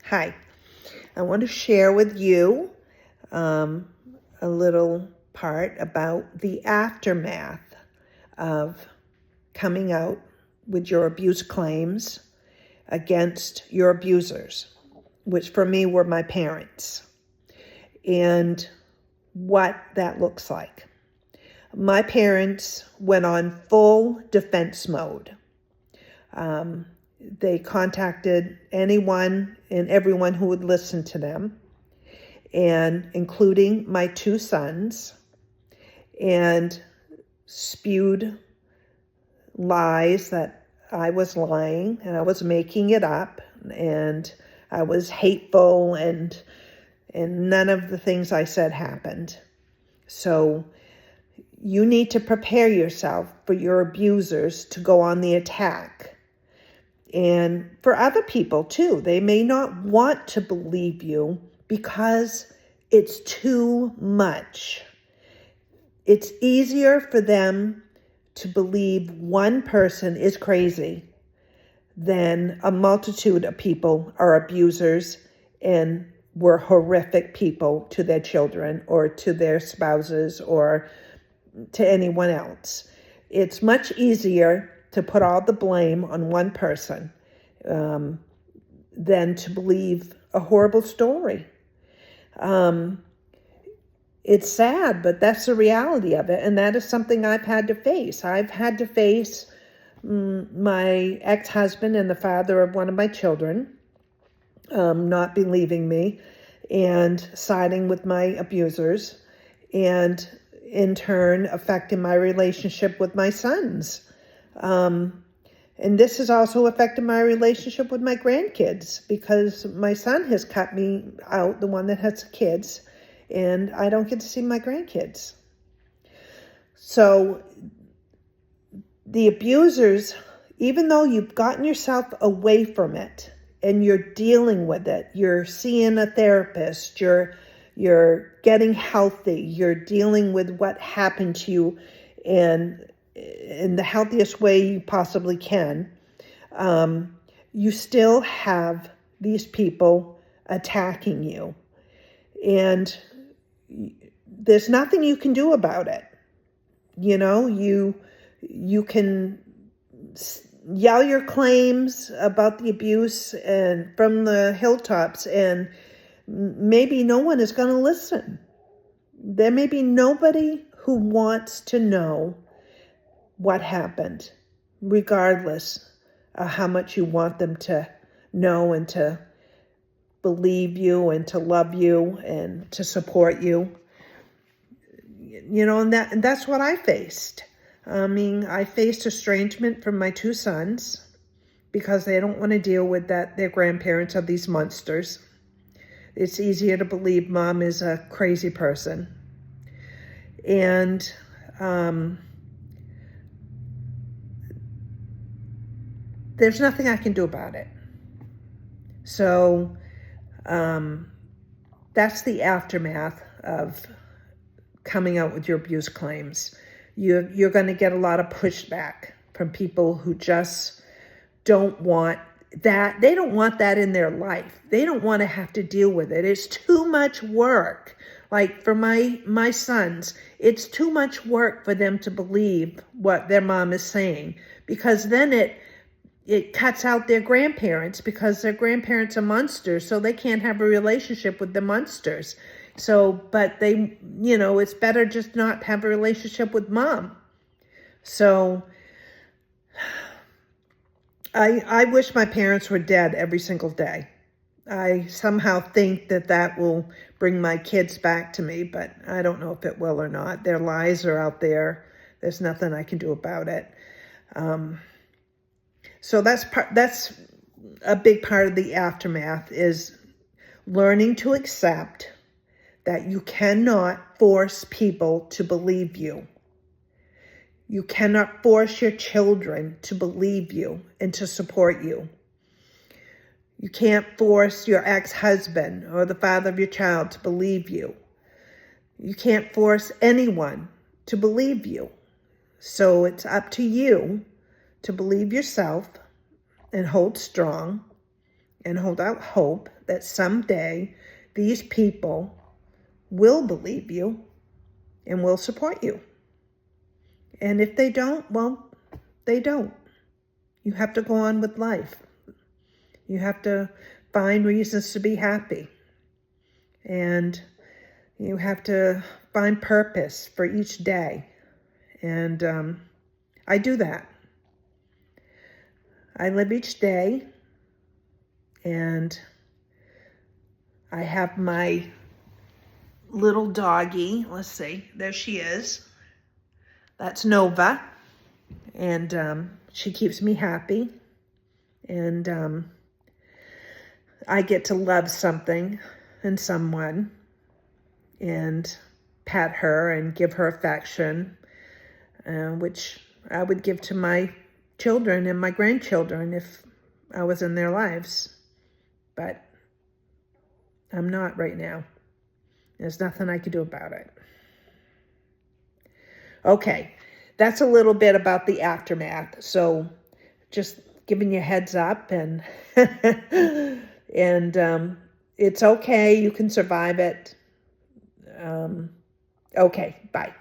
Hi, I want to share with you a little part about the aftermath of coming out with your abuse claims against your abusers, which for me were my parents, and what that looks like. My parents went on full defense mode. They contacted anyone and everyone who would listen to them, and including my two sons, and spewed lies that I was lying and I was making it up and I was hateful and none of the things I said happened. So you need to prepare yourself for your abusers to go on the attack. And for other people too, they may not want to believe you because it's too much. It's easier for them to believe one person is crazy than a multitude of people are abusers and were horrific people to their children or to their spouses or to anyone else. It's much easier to put all the blame on one person than to believe a horrible story. It's sad, but that's the reality of it. And that is something I've had to face. I've had to face my ex-husband and the father of one of my children not believing me and siding with my abusers, and in turn affecting my relationship with my sons. And this has also affected my relationship with my grandkids because my son has cut me out, the one that has kids, and I don't get to see my grandkids. So the abusers, even though you've gotten yourself away from it and you're dealing with it, you're seeing a therapist, you're getting healthy, you're dealing with what happened to you and in the healthiest way you possibly can, you still have these people attacking you. And there's nothing you can do about it. You know, you can yell your claims about the abuse and from the hilltops, and maybe no one is going to listen. There may be nobody who wants to know what happened, regardless of how much you want them to know and to believe you and to love you and to support you. You know, and that's what I faced. I mean, I faced estrangement from my two sons because they don't want to deal with that their grandparents are these monsters. It's easier to believe mom is a crazy person. And there's nothing I can do about it. So that's the aftermath of coming out with your abuse claims. You're going to get a lot of pushback from people who just don't want that. They don't want that in their life. They don't want to have to deal with it. It's too much work. Like for my sons, it's too much work for them to believe what their mom is saying, because then it cuts out their grandparents because their grandparents are monsters, so they can't have a relationship with the monsters. So, but they, you know, it's better just not have a relationship with mom. So I wish my parents were dead every single day. I somehow think that will bring my kids back to me, but I don't know if it will or not. Their lies are out there. There's nothing I can do about it. So that's a big part of the aftermath, is learning to accept that you cannot force people to believe you. You cannot force your children to believe you and to support you. You can't force your ex-husband or the father of your child to believe you. You can't force anyone to believe you. So it's up to you to believe yourself and hold strong and hold out hope that someday these people will believe you and will support you. And if they don't, well, they don't. You have to go on with life. You have to find reasons to be happy. And you have to find purpose for each day. And I do that. I live each day, and I have my little doggie. Let's see, there she is. That's Nova, and she keeps me happy, and I get to love something and someone and pat her and give her affection, which I would give to my children and my grandchildren if I was in their lives. But I'm not right now. There's nothing I can do about it. Okay, that's a little bit about the aftermath. So just giving you a heads up, and and it's okay. You can survive it. Okay, bye.